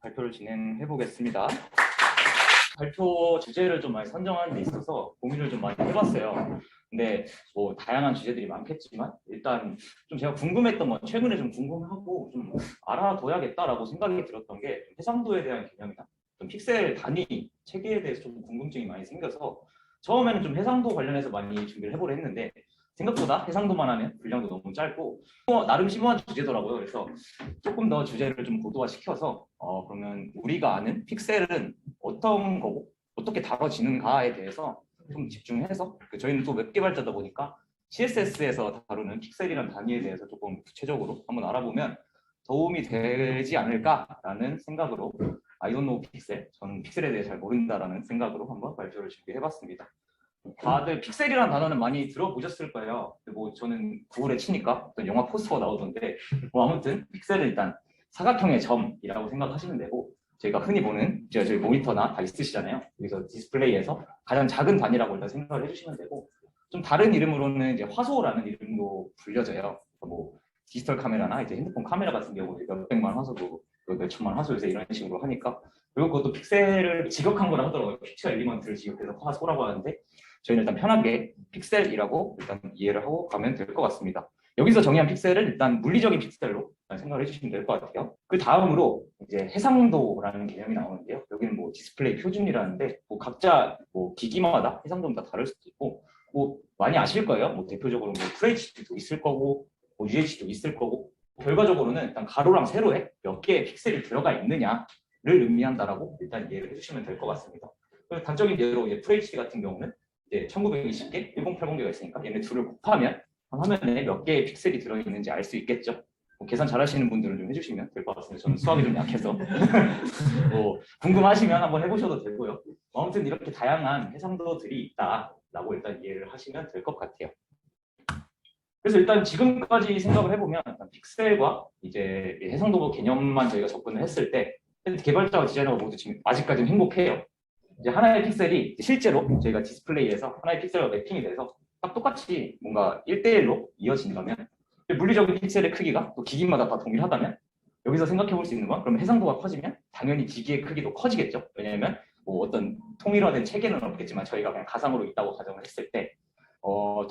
발표를 진행해 보겠습니다. 발표 주제를 좀 많이 선정하는 데 있어서 고민을 좀 많이 해봤어요. 근데 뭐 다양한 주제들이 많겠지만 일단 좀 제가 궁금했던 건 최근에 좀 궁금하고 좀 알아둬야겠다라고 생각이 들었던 게 해상도에 대한 개념이나 좀 픽셀 단위 체계에 대해서 좀 궁금증이 많이 생겨서 처음에는 좀 해상도 관련해서 많이 준비를 해보려 했는데 생각보다 해상도만 하면 분량도 너무 짧고 나름 심오한 주제더라고요. 그래서 조금 더 주제를 좀 고도화시켜서 그러면 우리가 아는 픽셀은 어떤 거고 어떻게 다뤄지는가에 대해서 좀 집중해서 저희는 또 웹 개발자다 보니까 CSS에서 다루는 픽셀이라는 단위에 대해서 조금 구체적으로 한번 알아보면 도움이 되지 않을까라는 생각으로 I don't know 픽셀, 저는 픽셀에 대해 잘 모른다라는 생각으로 한번 발표를 준비해봤습니다. 다들 픽셀이라는 단어는 많이 들어보셨을 거예요. 뭐 저는 구글에 치니까 어떤 영화 포스터가 나오던데 뭐 아무튼 픽셀은 일단 사각형의 점이라고 생각하시면 되고 저희가 흔히 보는 저희 모니터나 다 있으시잖아요. 여기서 디스플레이에서 가장 작은 단위라고 일단 생각을 해주시면 되고 좀 다른 이름으로는 이제 화소라는 이름도 불려져요. 뭐 디지털 카메라나 이제 핸드폰 카메라 같은 경우에 몇백만 화소도 몇천만 화소 요새 이런 식으로 하니까 그리고 그것도 픽셀을 직역한 거라 하더라고요. 픽처 엘리먼트를 직역해서 화소라고 하는데 저희는 일단 편하게 픽셀이라고 일단 이해를 하고 가면 될 것 같습니다. 여기서 정의한 픽셀은 일단 물리적인 픽셀로 생각을 해주시면 될 것 같아요. 그 다음으로 이제 해상도라는 개념이 나오는데요. 여기는 뭐 디스플레이 표준이라는데 뭐 각자 뭐 기기마다 해상도는 다 다를 수도 있고 뭐 많이 아실 거예요. 뭐 대표적으로 뭐 FHD도 있을 거고 뭐 UHD도 있을 거고 결과적으로는 일단 가로랑 세로에 몇 개의 픽셀이 들어가 있느냐를 의미한다라고 일단 이해를 해주시면 될 것 같습니다. 단적인 예로 FHD 같은 경우는 이제 1920개, 1080개가 있으니까 얘네 둘을 곱하면 화면에 몇 개의 픽셀이 들어있는지 알 수 있겠죠. 뭐 계산 잘하시는 분들은 좀 해주시면 될 것 같습니다. 저는 수학이 좀 약해서 뭐 궁금하시면 한번 해보셔도 되고요. 아무튼 이렇게 다양한 해상도들이 있다라고 일단 이해를 하시면 될 것 같아요. 그래서 일단 지금까지 생각을 해보면 픽셀과 이제 해상도 개념만 저희가 접근을 했을 때 개발자와 디자이너가 모두 지금 아직까지는 행복해요. 이제 하나의 픽셀이 실제로 저희가 디스플레이에서 하나의 픽셀과 매핑이 돼서 딱 똑같이 뭔가 1대1로 이어진다면 물리적인 픽셀의 크기가 또 기기마다 다 동일하다면 여기서 생각해 볼 수 있는 건 그럼 해상도가 커지면 당연히 기기의 크기도 커지겠죠. 왜냐하면 뭐 어떤 통일화된 체계는 없겠지만 저희가 그냥 가상으로 있다고 가정을 했을 때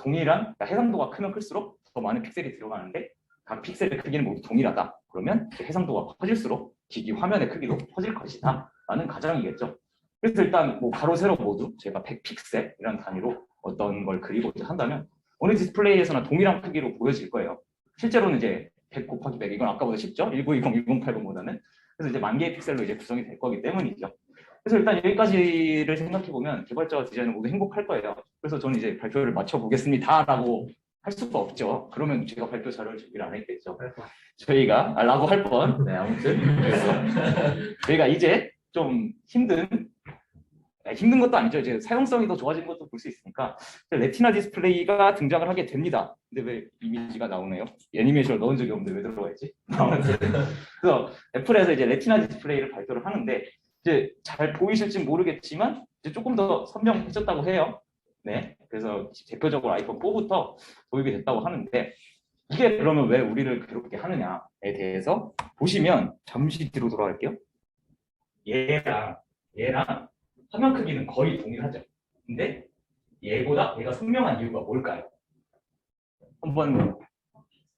동일한 그러니까 해상도가 크면 클수록 더 많은 픽셀이 들어가는데 각 픽셀의 크기는 모두 동일하다. 그러면 해상도가 커질수록 기기 화면의 크기도 커질 것이다 라는 가정이겠죠. 그래서 일단 뭐 가로 세로 모두 제가 100픽셀이라는 단위로 어떤 걸 그리고자 한다면 어느 디스플레이에서나 동일한 크기로 보여질 거예요. 실제로는 이제 100 곱하기 100 이건 아까보다 쉽죠? 1920, 1080보다는. 그래서 이제 만 개의 픽셀로 이제 구성이 될 거기 때문이죠. 그래서 일단 여기까지를 생각해 보면 개발자와 디자이너 모두 행복할 거예요. 그래서 저는 이제 발표를 마쳐 보겠습니다라고 할 수가 없죠. 그러면 제가 발표 자료를 준비를 안 했겠죠. 저희가 라고 할 뻔. 네, 아무튼 그래서 저희가 이제 좀 힘든 것도 아니죠. 이제 사용성이 더 좋아지는 것도 볼 수 있으니까 레티나 디스플레이가 등장을 하게 됩니다. 근데 왜 이미지가 나오네요? 애니메이션을 넣은 적이 없는데 왜 들어가 있지? 그래서 애플에서 이제 레티나 디스플레이를 발표를 하는데 이제 잘 보이실지 모르겠지만 이제 조금 더 선명해졌다고 해요. 네, 그래서 대표적으로 아이폰 4부터 도입이 됐다고 하는데 이게 그러면 왜 우리를 그렇게 하느냐에 대해서 보시면 잠시 뒤로 돌아갈게요. 얘랑 화면 크기는 거의 동일하죠. 근데 얘보다 얘가 선명한 이유가 뭘까요? 한번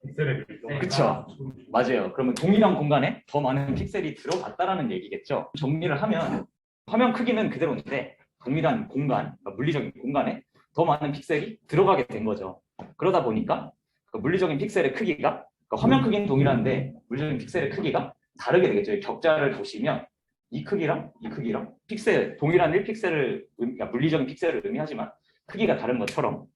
픽셀의 밀도. 그쵸? 맞아요. 그러면 동일한 공간에 더 많은 픽셀이 들어갔다라는 얘기겠죠. 정리를 하면 화면 크기는 그대로인데 동일한 공간, 그러니까 물리적인 공간에 더 많은 픽셀이 들어가게 된 거죠. 그러다 보니까 그 물리적인 픽셀의 크기가 그러니까 화면 크기는 동일한데 물리적인 픽셀의 크기가 다르게 되겠죠. 격자를 보시면 이 크기랑 픽셀, 동일한 1픽셀을 그러니까 물리적인 픽셀을 의미하지만 크기가 다른 것처럼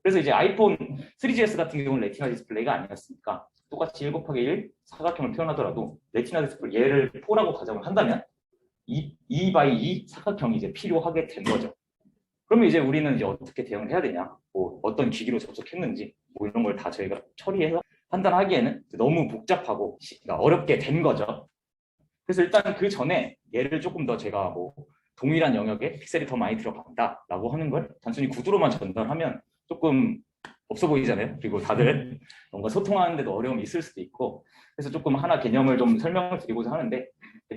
그래서 이제 아이폰 3GS 같은 경우는 레티나 디스플레이가 아니었으니까 똑같이 1 곱하기 1 사각형을 표현하더라도 레티나 디스플레이 얘를 4라고 가정을 한다면 2x2 사각형이 이제 필요하게 된 거죠. 그러면 이제 우리는 이제 어떻게 대응을 해야 되냐, 뭐 어떤 기기로 접속했는지 뭐 이런 걸 다 저희가 처리해서 판단하기에는 너무 복잡하고 그러니까 어렵게 된 거죠. 그래서 일단 그 전에 얘를 조금 더 제가 뭐 동일한 영역에 픽셀이 더 많이 들어간다라고 하는 걸 단순히 구두로만 전달하면 조금 없어 보이잖아요. 그리고 다들 뭔가 소통하는데도 어려움이 있을 수도 있고 그래서 조금 하나 개념을 좀 설명을 드리고자 하는데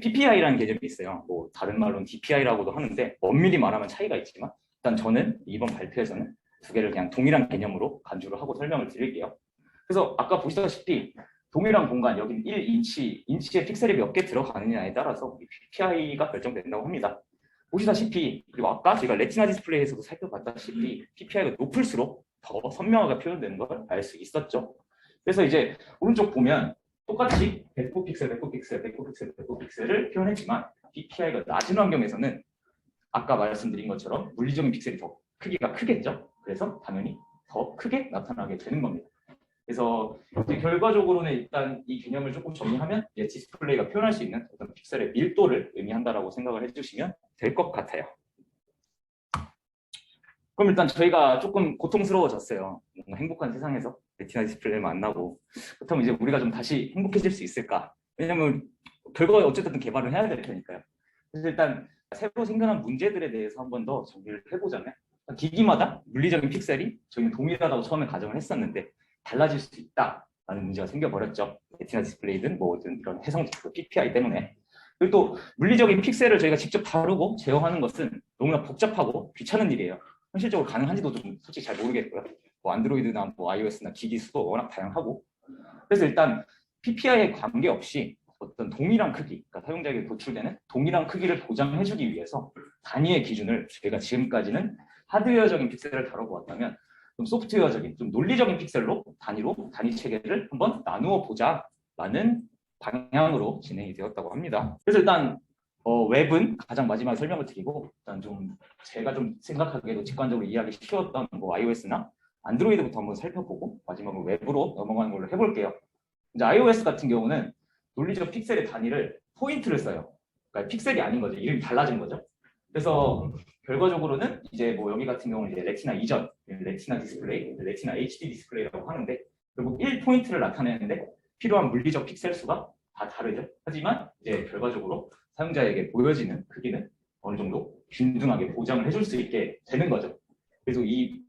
PPI라는 개념이 있어요. 뭐 다른 말로는 DPI라고도 하는데 엄밀히 말하면 차이가 있지만 일단 저는 이번 발표에서는 두 개를 그냥 동일한 개념으로 간주를 하고 설명을 드릴게요. 그래서 아까 보시다시피 동일한 공간, 여기는 1인치, 인치에 픽셀이 몇 개 들어가느냐에 따라서 PPI가 결정된다고 합니다. 보시다시피, 그리고 아까 제가 레티나 디스플레이에서도 살펴봤다시피 PPI가 높을수록 더 선명하게 표현되는 걸 알 수 있었죠. 그래서 이제 오른쪽 보면 똑같이 100피ქსel, 100피ksel, 100피ksel, 100피ክ셀을 표현했지만 PPI가 낮은 환경에서는 아까 말씀드린 것처럼 물리적인 픽셀이 더 크기가 크겠죠. 그래서 당연히 더 크게 나타나게 되는 겁니다. 그래서 이제 결과적으로는 일단 이 개념을 조금 정리하면 이제 디스플레이가 표현할 수 있는 어떤 픽셀의 밀도를 의미한다라고 생각을 해주시면 될 것 같아요. 그럼 일단 저희가 조금 고통스러워졌어요. 뭔가 행복한 세상에서 레티나 디스플레이를 만나고 그렇다면 이제 우리가 좀 다시 행복해질 수 있을까? 왜냐면 결과에 어쨌든 개발을 해야 될 테니까요. 그래서 일단 새로 생겨난 문제들에 대해서 한 번 더 정리를 해보자면 기기마다 물리적인 픽셀이 저희는 동일하다고 처음에 가정을 했었는데 달라질 수 있다라는 문제가 생겨버렸죠. 레티나 디스플레이든 뭐든 이런 해상 PPI 때문에. 그리고 또 물리적인 픽셀을 저희가 직접 다루고 제어하는 것은 너무나 복잡하고 귀찮은 일이에요. 현실적으로 가능한지도 좀 솔직히 잘 모르겠고요. 뭐 안드로이드나 뭐 iOS나 기기 수도 워낙 다양하고. 그래서 일단 PPI에 관계없이 어떤 동일한 크기, 그러니까 사용자에게 도출되는 동일한 크기를 보장해주기 위해서 단위의 기준을 저희가 지금까지는 하드웨어적인 픽셀을 다뤄보았다면 좀 소프트웨어적인, 좀 논리적인 픽셀로 단위로 단위 체계를 한번 나누어 보자라는 방향으로 진행이 되었다고 합니다. 그래서 일단 웹은 가장 마지막에 설명을 드리고 일단 좀 제가 좀 생각하기에도 직관적으로 이해하기 쉬웠던 뭐 iOS나 안드로이드부터 한번 살펴보고 마지막으로 웹으로 넘어가는 걸로 해볼게요. 이제 iOS 같은 경우는 논리적 픽셀의 단위를 포인트를 써요. 그러니까 픽셀이 아닌 거죠. 이름이 달라진 거죠. 그래서 결과적으로는 이제 뭐 여기 같은 경우는 이제 레티나 이전, 레티나 디스플레이, 레티나 HD 디스플레이라고 하는데 결국 1포인트를 나타내는데 필요한 물리적 픽셀 수가 다 다르죠. 하지만 이제 결과적으로 사용자에게 보여지는 크기는 어느 정도 균등하게 보장을 해줄 수 있게 되는 거죠. 그래서 이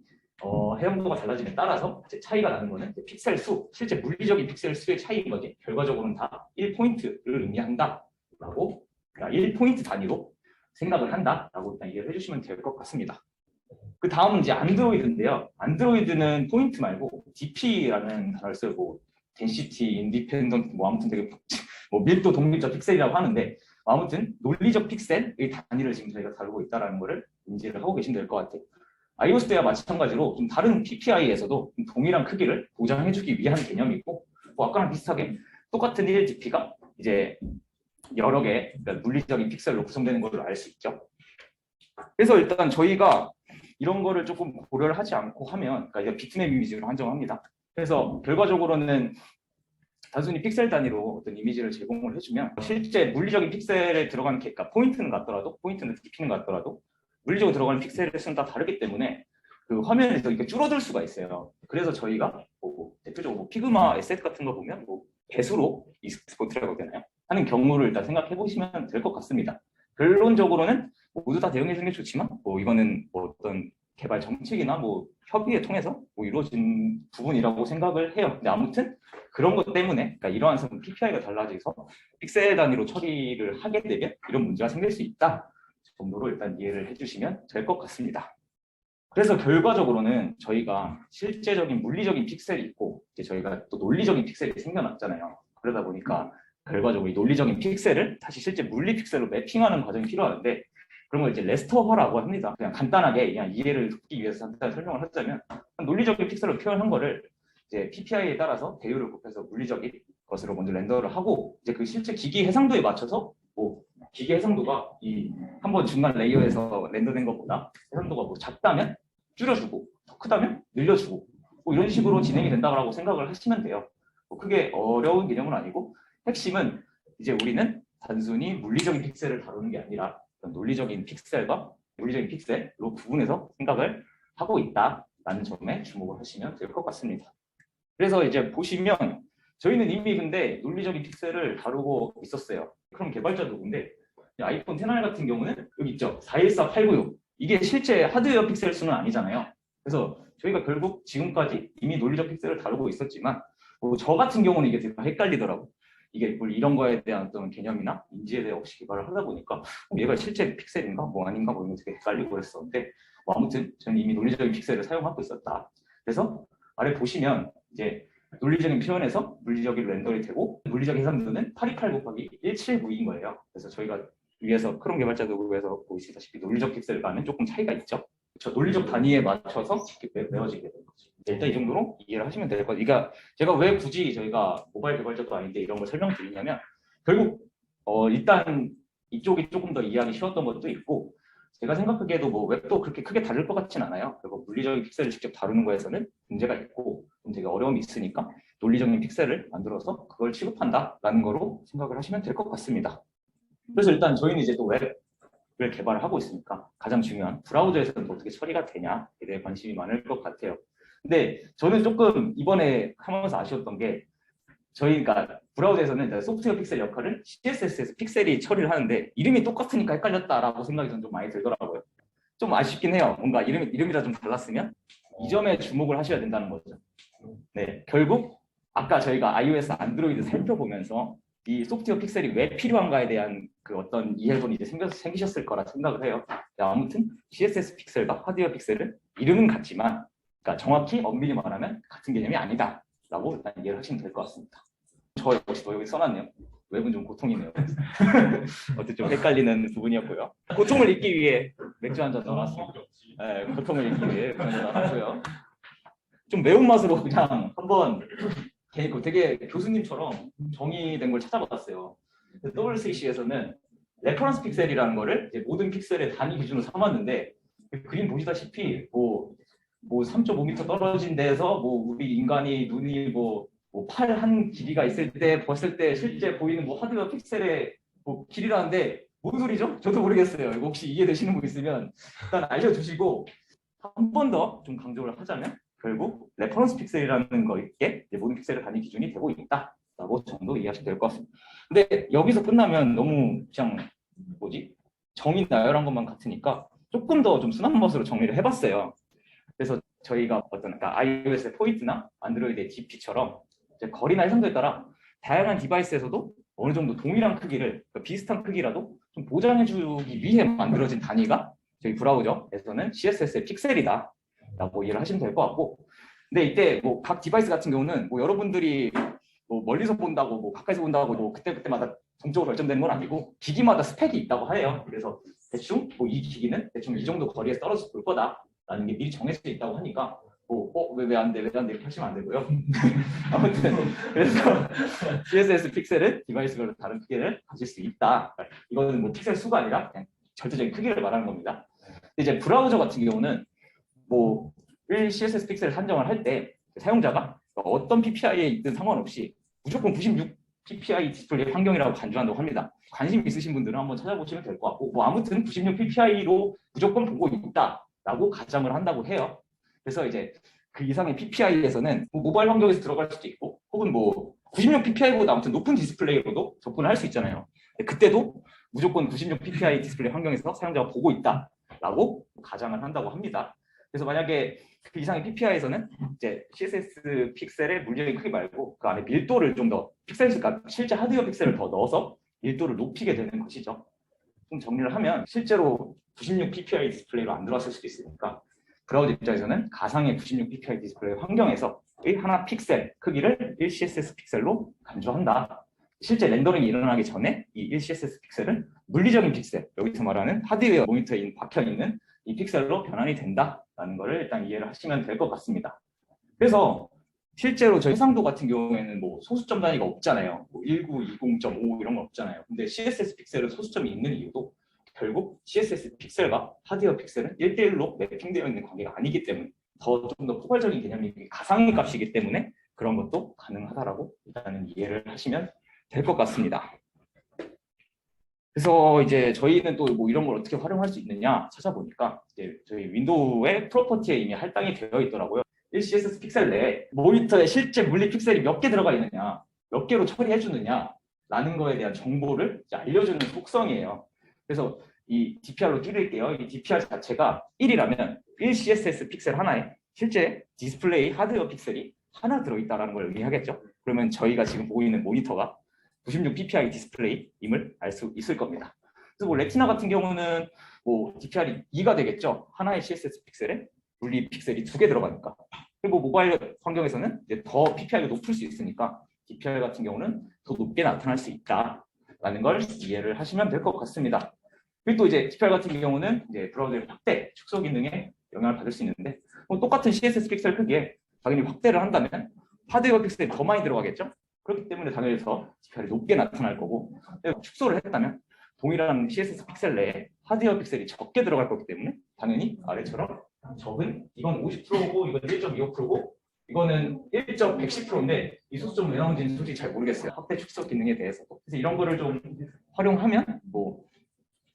해상도가 달라짐에 따라서 차이가 나는 거는 픽셀 수, 실제 물리적인 픽셀 수의 차이인 거지 결과적으로는 다 1포인트를 의미한다라고 1포인트 단위로 생각을 한다라고 일단 이해를 해주시면 될 것 같습니다. 그 다음은 이제 안드로이드인데요. 안드로이드는 포인트 말고 DP라는 단어를 쓰고 density, independent 뭐 아무튼 되게 뭐 밀도 독립적 픽셀이라고 하는데 아무튼 논리적 픽셀의 단위를 지금 저희가 다루고 있다는 것을 인지를 하고 계시면 될 것 같아요. iOS 때와 마찬가지로 좀 다른 PPI에서도 동일한 크기를 보장해주기 위한 개념이고 뭐 아까랑 비슷하게 똑같은 1DP가 이제 여러 개 그러니까 물리적인 픽셀로 구성되는 걸로 알 수 있죠. 그래서 일단 저희가 이런 거를 조금 고려를 하지 않고 하면 그러니까 비트맵 이미지로 한정합니다. 그래서 결과적으로는 단순히 픽셀 단위로 어떤 이미지를 제공을 해주면 실제 물리적인 픽셀에 들어가는 그러니까 포인트는 같더라도 포인트는 DP는 같더라도 물리적으로 들어가는 픽셀의 수는 다 다르기 때문에 그 화면에서 이렇게 줄어들 수가 있어요. 그래서 저희가 뭐 대표적으로 뭐 피그마 에셋 같은 거 보면 뭐 배수로 익스포트라고 되나요? 하는 경우를 일단 생각해 보시면 될 것 같습니다. 결론적으로는 모두 다 대응해 주는 게 좋지만 뭐 이거는 뭐 어떤 개발 정책이나 뭐 협의를 통해서 뭐 이루어진 부분이라고 생각을 해요. 근데 아무튼 그런 것 때문에 그러니까 이러한 PPI가 달라져서 픽셀 단위로 처리를 하게 되면 이런 문제가 생길 수 있다 정도로 일단 이해를 해주시면 될 것 같습니다. 그래서 결과적으로는 저희가 실제적인 물리적인 픽셀이 있고 이제 저희가 또 논리적인 픽셀이 생겨났잖아요. 그러다 보니까 결과적으로 이 논리적인 픽셀을 다시 실제 물리 픽셀로 매핑하는 과정이 필요한데 그런 걸 이제 레스터화라고 합니다. 그냥 간단하게 그냥 이해를 돕기 위해서 간단히 설명을 하자면 논리적인 픽셀로 표현한 거를 이제 PPI에 따라서 대율을 곱해서 물리적인 것으로 먼저 렌더를 하고 이제 그 실제 기기 해상도에 맞춰서 뭐 기계 해상도가 이 한번 중간 레이어에서 렌더된 것보다 해상도가 뭐 작다면 줄여주고 더 크다면 늘려주고 뭐 이런 식으로 진행이 된다고 생각을 하시면 돼요. 뭐 크게 어려운 개념은 아니고 핵심은 이제 우리는 단순히 물리적인 픽셀을 다루는 게 아니라 논리적인 픽셀과 물리적인 픽셀로 구분해서 생각을 하고 있다라는 점에 주목을 하시면 될 것 같습니다. 그래서 이제 보시면 저희는 이미 근데 논리적인 픽셀을 다루고 있었어요. 그럼 개발자 누구인데 아이폰 10R 같은 경우는 여기 있죠. 414896 이게 실제 하드웨어 픽셀 수는 아니잖아요. 그래서 저희가 결국 지금까지 이미 논리적 픽셀을 다루고 있었지만 뭐 저 같은 경우는 이게 되게 헷갈리더라고. 이게 뭘 이런 거에 대한 어떤 개념이나 인지에 대해 없이 개발을 하다 보니까 얘가 실제 픽셀인가 뭐 아닌가 뭐 이런 게 되게 헷갈리고 그랬었는데 뭐 아무튼 저는 이미 논리적인 픽셀을 사용하고 있었다. 그래서 아래 보시면 이제 논리적인 표현에서 물리적인 렌더링이 되고 물리적 해상도는 828 곱하기 1792인 거예요. 그래서 저희가 위에서 크롬 개발자 도구에서 보시다시피 논리적 픽셀과는 조금 차이가 있죠. 그렇죠. 논리적 단위에 맞춰서 이렇게 외워지게 되는 거죠. 일단 이 정도로 이해를 하시면 될 것 같아요. 그러니까 제가 왜 굳이 저희가 모바일 개발자도 아닌데 이런 걸 설명드리냐면 결국 일단 이쪽이 조금 더 이해하기 쉬웠던 것도 있고 제가 생각하기에도 뭐 웹도 그렇게 크게 다를 것 같진 않아요. 그리고 물리적인 픽셀을 직접 다루는 거에서는 문제가 있고 좀 되게 어려움이 있으니까 논리적인 픽셀을 만들어서 그걸 취급한다라는 거로 생각을 하시면 될 것 같습니다. 그래서 일단 저희는 이제 또 웹을 개발을 하고 있으니까 가장 중요한 브라우저에서는 어떻게 처리가 되냐에 대해 관심이 많을 것 같아요. 근데 저는 조금 이번에 하면서 아쉬웠던 게 저희가 브라우저에서는 이제 소프트웨어 픽셀 역할을 CSS에서 픽셀이 처리를 하는데 이름이 똑같으니까 헷갈렸다라고 생각이 좀 많이 들더라고요. 좀 아쉽긴 해요. 뭔가 이름이라 좀 달랐으면 이 점에 주목을 하셔야 된다는 거죠. 네, 결국 아까 저희가 iOS, 안드로이드 살펴보면서 이 소프트웨어 픽셀이 왜 필요한가에 대한 그 어떤 이해도는 이제 생기셨을 거라 생각을 해요. 아무튼 CSS 픽셀과 하드웨어 픽셀은 이름은 같지만 그러니까 정확히 엄밀히 말하면 같은 개념이 아니다라고 일단 이해를 하시면 될 것 같습니다. 저 역시 여기 써놨네요. 웹은 좀 고통이네요. 어쨌든 좀 헷갈리는 부분이었고요. 고통을 잊기 위해 맥주 한잔 넣어놨습니다. 네, 고통을 잊기 위해 맥주 한잔 넣어놨고요. 좀 매운맛으로 그냥 한번 되게 교수님처럼 정의된 걸 찾아봤어요. WCC에서는 레퍼런스 픽셀이라는 거를 이제 모든 픽셀의 단위 기준으로 삼았는데 그림 보시다시피 뭐 3.5m 떨어진 데서 뭐 우리 인간이 눈이 뭐 팔 한 길이가 있을 때 봤을 때 실제 보이는 뭐 하드웨어 픽셀의 뭐 길이라는데 뭔 소리죠? 저도 모르겠어요. 이거 혹시 이해되시는 분 있으면 일단 알려주시고 한 번 더 좀 강조를 하자면 결국 레퍼런스 픽셀이라는 거에 모든 픽셀의 단위 기준이 되고 있다라고 정도 이해하시면 될 것 같습니다. 근데 여기서 끝나면 너무 그냥 정의 나열한 것만 같으니까 조금 더 좀 순한 맛으로 정리를 해봤어요. 그래서 저희가 그러니까 iOS의 포인트나 안드로이드의 DP처럼 이제 거리나 해상도에 따라 다양한 디바이스에서도 어느 정도 동일한 크기를 비슷한 크기라도 좀 보장해주기 위해 만들어진 단위가 저희 브라우저에서는 CSS의 픽셀이다 라고 이해를 하시면 될 것 같고 근데 이때 뭐 각 디바이스 같은 경우는 뭐 여러분들이 뭐 멀리서 본다고 뭐 가까이서 본다고 뭐 그때마다 동적으로 결정되는 건 아니고 기기마다 스펙이 있다고 해요. 그래서 대충 뭐 이 기기는 대충 이 정도 거리에서 떨어져서 볼 거다라는 게 미리 정해져 있다고 하니까 왜 안 돼 이렇게 하시면 안 되고요. 아무튼 그래서 CSS 픽셀은 디바이스별로 다른 크기를 가질 수 있다. 이거는 뭐 픽셀 수가 아니라 그냥 절대적인 크기를 말하는 겁니다. 근데 이제 브라우저 같은 경우는 뭐 CSS 픽셀 산정을 할 때 사용자가 어떤 PPI에 있든 상관없이 무조건 96 PPI 디스플레이 환경이라고 간주한다고 합니다. 관심 있으신 분들은 한번 찾아보시면 될 것 같고 뭐 아무튼 96 PPI로 무조건 보고 있다라고 가정을 한다고 해요. 그래서 이제 그 이상의 PPI에서는 뭐 모바일 환경에서 들어갈 수도 있고 혹은 뭐 96 PPI보다 아무튼 높은 디스플레이로도 접근을 할 수 있잖아요. 그때도 무조건 96 PPI 디스플레이 환경에서 사용자가 보고 있다라고 가정을 한다고 합니다. 그래서 만약에 그 이상의 PPI에서는 이제 CSS 픽셀의 물리적인 크기 말고 그 안에 밀도를 좀 더 그러니까 실제 하드웨어 픽셀을 더 넣어서 밀도를 높이게 되는 것이죠. 좀 정리를 하면 실제로 96 PPI 디스플레이로 안 들어왔을 수도 있으니까 브라우저 입장에서는 가상의 96 PPI 디스플레이 환경에서 하나 픽셀 크기를 1 CSS 픽셀로 간주한다. 실제 렌더링이 일어나기 전에 이 1 CSS 픽셀은 물리적인 픽셀, 여기서 말하는 하드웨어 모니터에 박혀있는 이 픽셀로 변환이 된다라는 것을 일단 이해를 하시면 될 것 같습니다. 그래서 실제로 저희 해상도 같은 경우에는 뭐 소수점 단위가 없잖아요. 뭐 1920.5 이런 건 없잖아요. 근데 CSS 픽셀은 소수점이 있는 이유도 결국 CSS 픽셀과 하드웨어 픽셀은 1대1로 매핑되어 있는 관계가 아니기 때문에 좀 더 포괄적인 개념이 가상의 값이기 때문에 그런 것도 가능하다라고 일단은 이해를 하시면 될 것 같습니다. 그래서 이제 저희는 또 뭐 이런 걸 어떻게 활용할 수 있느냐 찾아보니까 이제 저희 윈도우의 프로퍼티에 이미 할당이 되어 있더라고요. 1CSS 픽셀 내에 모니터에 실제 물리 픽셀이 몇 개 들어가 있느냐, 몇 개로 처리해 주느냐라는 거에 대한 정보를 이제 알려주는 속성이에요. 그래서 이 DPR로 띄울게요. 이 DPR 자체가 1이라면 1CSS 픽셀 하나에 실제 디스플레이 하드웨어 픽셀이 하나 들어있다는 걸 의미하겠죠. 그러면 저희가 지금 보이는 모니터가 96 ppi 디스플레이임을 알 수 있을 겁니다. 그래서 뭐 레티나 같은 경우는 뭐 DPR이 2가 되겠죠. 하나의 CSS 픽셀에 분리 픽셀이 2개 들어가니까. 그리고 모바일 환경에서는 이제 더 PPI가 높을 수 있으니까 DPR 같은 경우는 더 높게 나타날 수 있다라는 걸 이해를 하시면 될 것 같습니다. 그리고 또 이제 DPR 같은 경우는 이제 브라우저의 확대, 축소 기능에 영향을 받을 수 있는데 뭐 똑같은 CSS 픽셀 크기에 당연히 확대를 한다면 하드웨어 픽셀이 더 많이 들어가겠죠. 그렇기 때문에 당연히 더 DPR이 높게 나타날 거고 축소를 했다면 동일한 CSS 픽셀 내에 하드웨어 픽셀이 적게 들어갈 거기 때문에 당연히 아래처럼 적은 이건 50%고 이건 1.25%고 이거는 1.110%인데 이 수수 좀 왜 나온지는 솔직히 잘 모르겠어요. 확대 축소 기능에 대해서. 그래서 이런 거를 좀 활용하면 뭐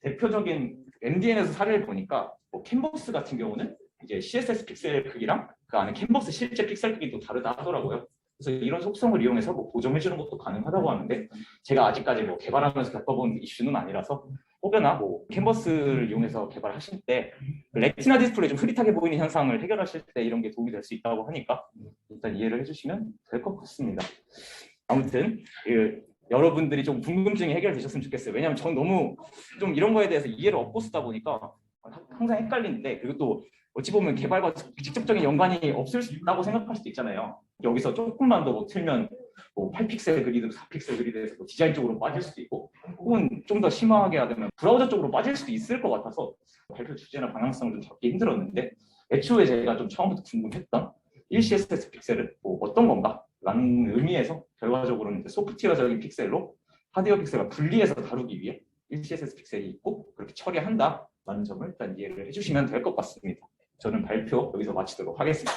대표적인 MDN에서 사례를 보니까 뭐 캔버스 같은 경우는 이제 CSS 픽셀 크기랑 그 안에 캔버스 실제 픽셀 크기도 다르다 하더라고요. 그래서 이런 속성을 이용해서 뭐 보정해주는 것도 가능하다고 하는데 제가 아직까지 뭐 개발하면서 겪어본 이슈는 아니라서 혹여나 뭐 캔버스를 이용해서 개발하실 때 레티나 디스플레이 좀 흐릿하게 보이는 현상을 해결하실 때 이런 게 도움이 될 수 있다고 하니까 일단 이해를 해주시면 될 것 같습니다. 아무튼 여러분들이 좀 궁금증이 해결되셨으면 좋겠어요. 왜냐하면 전 너무 좀 이런 거에 대해서 이해를 얻고 쓰다 보니까 항상 헷갈리는데 그리고 또 어찌 보면 개발과 직접적인 연관이 없을다고 생각할 수도 있잖아요. 여기서 조금만 더 뭐 틀면 뭐 8픽셀 그리드, 4픽셀 그리드에서 뭐 디자인 쪽으로 빠질 수도 있고 혹은 좀 더 심하게 하면 브라우저 쪽으로 빠질 수도 있을 것 같아서 발표 주제나 방향성을 좀 잡기 힘들었는데 애초에 제가 좀 처음부터 궁금했던 1CSS 픽셀은 뭐 어떤 건가? 라는 의미에서 결과적으로는 소프트웨어적인 픽셀로 하드웨어 픽셀과 분리해서 다루기 위해 1CSS 픽셀이 있고 그렇게 처리한다라는 점을 일단 이해를 해주시면 될 것 같습니다. 저는 발표 여기서 마치도록 하겠습니다.